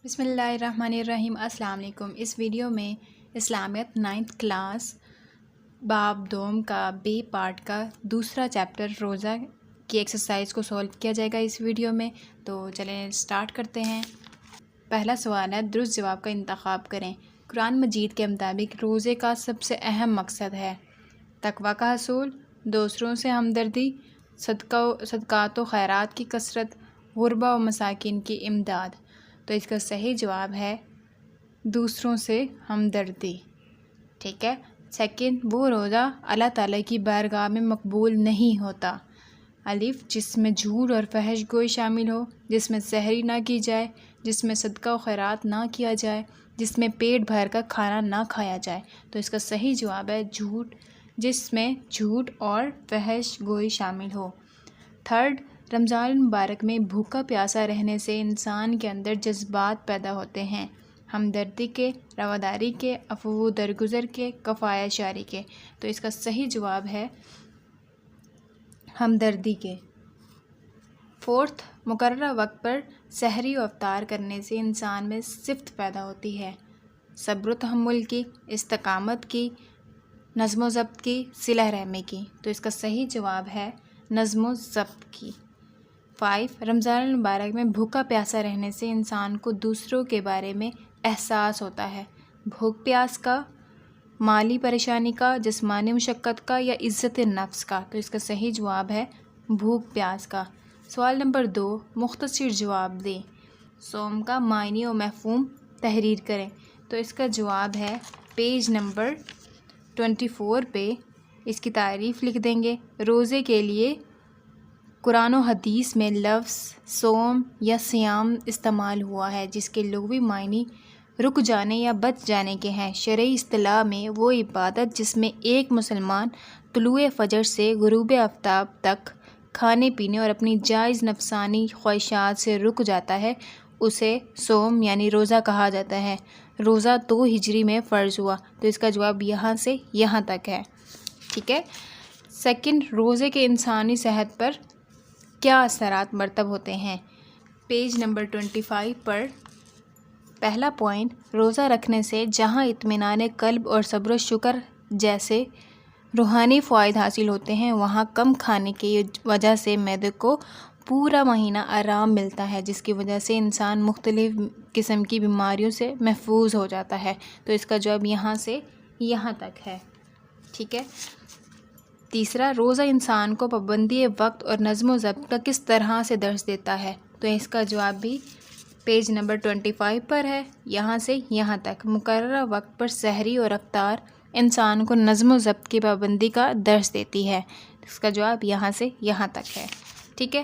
بسم اللہ الرحمن الرحیم۔ السلام علیکم۔ اس ویڈیو میں اسلامیت 9th کلاس باب دوم کا بے پارٹ کا دوسرا چیپٹر روزہ کی ایکسرسائز کو سولو کیا جائے گا اس ویڈیو میں۔ تو چلیں سٹارٹ کرتے ہیں۔ پہلا سوال ہے، درست جواب کا انتخاب کریں۔ قرآن مجید کے مطابق روزے کا سب سے اہم مقصد ہے تقویٰ کا حصول، دوسروں سے ہمدردی، صدقات و خیرات کی کثرت، غربا و مساکین کی امداد۔ تو اس کا صحیح جواب ہے دوسروں سے ہمدردی۔ ٹھیک ہے۔ سیکنڈ، وہ روزہ اللہ تعالیٰ کی بارگاہ میں مقبول نہیں ہوتا۔ الف، جس میں جھوٹ اور فحش گوئی شامل ہو، جس میں سحری نہ کی جائے، جس میں صدقہ و خیرات نہ کیا جائے، جس میں پیٹ بھر کر کھانا نہ کھایا جائے۔ تو اس کا صحیح جواب ہے جھوٹ، جس میں جھوٹ اور فحش گوئی شامل ہو۔ تھرڈ، رمضان المبارک میں بھوکا پیاسا رہنے سے انسان کے اندر جذبات پیدا ہوتے ہیں، ہمدردی کے، رواداری کے، عفو درگزر کے، کفایہ شاری کے۔ تو اس کا صحیح جواب ہے ہمدردی کے۔ فورتھ، مقررہ وقت پر سحری و افطار کرنے سے انسان میں صفت پیدا ہوتی ہے، صبر و تحمل کی، استقامت کی، نظم و ضبط کی، صلہ رحمی کی۔ تو اس کا صحیح جواب ہے نظم و ضبط کی۔ 5، رمضان المبارک میں بھوکا پیاسا رہنے سے انسان کو دوسروں کے بارے میں احساس ہوتا ہے، بھوک پیاس کا، مالی پریشانی کا، جسمانی مشقت کا یا عزت نفس کا۔ تو اس کا صحیح جواب ہے بھوک پیاس کا۔ سوال نمبر 2، مختصر جواب دیں۔ صوم کا معنی و مفہوم تحریر کریں۔ تو اس کا جواب ہے پیج نمبر 24 پہ اس کی تعریف لکھ دیں گے۔ روزے کے لیے قرآن و حدیث میں لفظ صوم یا صیام استعمال ہوا ہے، جس کے لغوی معنی رک جانے یا بچ جانے کے ہیں۔ شرعی اصطلاح میں وہ عبادت جس میں ایک مسلمان طلوع فجر سے غروب آفتاب تک کھانے پینے اور اپنی جائز نفسانی خواہشات سے رک جاتا ہے، اسے صوم یعنی روزہ کہا جاتا ہے۔ روزہ 2 ہجری میں فرض ہوا۔ تو اس کا جواب یہاں سے یہاں تک ہے۔ ٹھیک ہے۔ سیکنڈ، روزے کے انسانی صحت پر کیا اثرات مرتب ہوتے ہیں؟ پیج نمبر 25 پر پہلا پوائنٹ، روزہ رکھنے سے جہاں اطمینان قلب اور صبر و شکر جیسے روحانی فوائد حاصل ہوتے ہیں، وہاں کم کھانے کی وجہ سے معدے کو پورا مہینہ آرام ملتا ہے، جس کی وجہ سے انسان مختلف قسم کی بیماریوں سے محفوظ ہو جاتا ہے۔ تو اس کا جواب یہاں سے یہاں تک ہے۔ ٹھیک ہے۔ تیسرا، روزہ انسان کو پابندی وقت اور نظم و ضبط کا کس طرح سے درس دیتا ہے؟ تو اس کا جواب بھی پیج نمبر 25 پر ہے، یہاں سے یہاں تک۔ مقررہ وقت پر سحری اور افطار انسان کو نظم و ضبط کی پابندی کا درس دیتی ہے۔ اس کا جواب یہاں سے یہاں تک ہے۔ ٹھیک ہے۔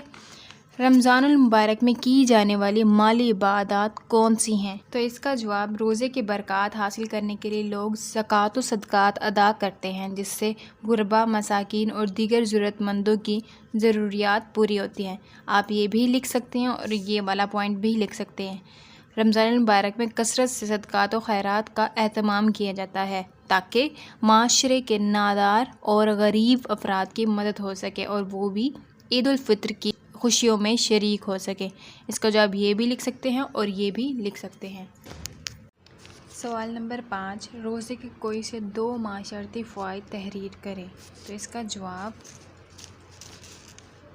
رمضان المبارک میں کی جانے والی مالی عبادات کون سی ہیں؟ تو اس کا جواب روزے کی برکات حاصل کرنے کے لیے لوگ زکوٰۃ و صدقات ادا کرتے ہیں، جس سے غربا، مساکین اور دیگر ضرورت مندوں کی ضروریات پوری ہوتی ہیں۔ آپ یہ بھی لکھ سکتے ہیں اور یہ والا پوائنٹ بھی لکھ سکتے ہیں۔ رمضان المبارک میں کثرت سے صدقات و خیرات کا اہتمام کیا جاتا ہے تاکہ معاشرے کے نادار اور غریب افراد کی مدد ہو سکے اور وہ بھی عید الفطر کی خوشیوں میں شریک ہو سکے۔ اس کا جواب یہ بھی لکھ سکتے ہیں اور یہ بھی لکھ سکتے ہیں۔ سوال نمبر 5، روزے کے کوئی سے 2 معاشرتی فوائد تحریر کریں۔ تو اس کا جواب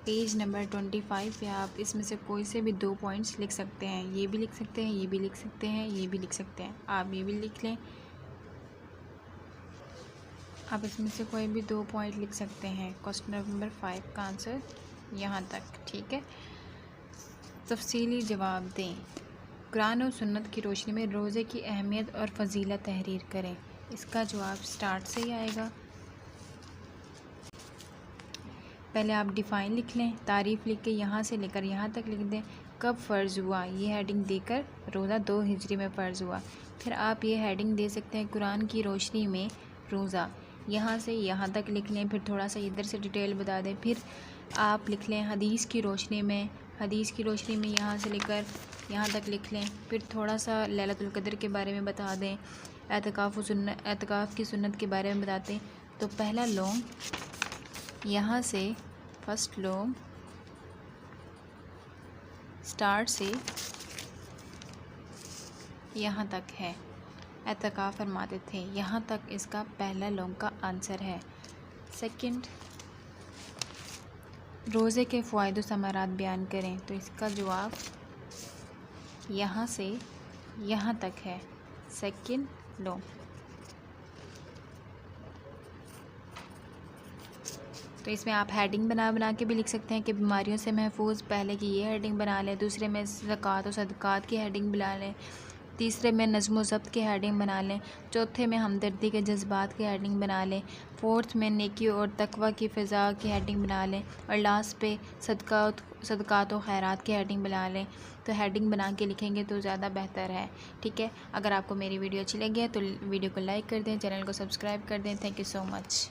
پیج نمبر 25 پہ آپ اس میں سے کوئی سے بھی 2 پوائنٹس لکھ سکتے ہیں۔ یہ بھی لکھ سکتے ہیں، یہ بھی لکھ سکتے ہیں، یہ بھی لکھ سکتے ہیں۔ آپ یہ بھی لکھ لیں۔ آپ اس میں سے کوئی بھی 2 پوائنٹ لکھ سکتے ہیں۔ کوسچن نمبر 5 کا آنسر یہاں تک۔ ٹھیک ہے۔ تفصیلی جواب دیں۔ قرآن و سنت کی روشنی میں روزے کی اہمیت اور فضیلت تحریر کریں۔ اس کا جواب سٹارٹ سے ہی آئے گا۔ پہلے آپ ڈیفائن لکھ لیں، تعریف لکھ کے یہاں سے لے کر یہاں تک لکھ دیں۔ کب فرض ہوا، یہ ہیڈنگ دے کر روزہ 2 ہجری میں فرض ہوا۔ پھر آپ یہ ہیڈنگ دے سکتے ہیں قرآن کی روشنی میں روزہ، یہاں سے یہاں تک لکھ لیں۔ پھر تھوڑا سا ادھر سے ڈیٹیل بتا دیں۔ پھر آپ لکھ لیں حدیث کی روشنی میں، حدیث کی روشنی میں یہاں سے لے کر یہاں تک لکھ لیں۔ پھر تھوڑا سا لیلۃ القدر کے بارے میں بتا دیں، اعتکاف کی سنت کے بارے میں بتاتے ہیں۔ تو پہلا لونگ یہاں سے، فرسٹ لونگ سٹارٹ سے یہاں تک ہے، اعتکاف فرماتے تھے، یہاں تک اس کا پہلا لونگ کا آنسر ہے۔ سیکنڈ، روزے کے فوائد و ثمرات بیان کریں، تو اس کا جواب یہاں سے یہاں تک ہے، سیکنڈ لونگ۔ تو اس میں آپ ہیڈنگ بنا کے بھی لکھ سکتے ہیں کہ بیماریوں سے محفوظ، پہلے کی یہ ہیڈنگ بنا لیں، دوسرے میں زکوٰۃ و صدقات کی ہیڈنگ بنا لیں، تیسرے میں نظم و ضبط کی ہیڈنگ بنا لیں، چوتھے میں ہمدردی کے جذبات کی ہیڈنگ بنا لیں، فورتھ میں نیکی اور تقوی کی فضا کی ہیڈنگ بنا لیں، اور لاسٹ پہ صدقات و خیرات کی ہیڈنگ بنا لیں۔ تو ہیڈنگ بنا کے لکھیں گے تو زیادہ بہتر ہے، ٹھیک ہے۔ اگر آپ کو میری ویڈیو اچھی لگی ہے تو ویڈیو کو لائک کر دیں، چینل کو سبسکرائب کر دیں۔ Thank you so much.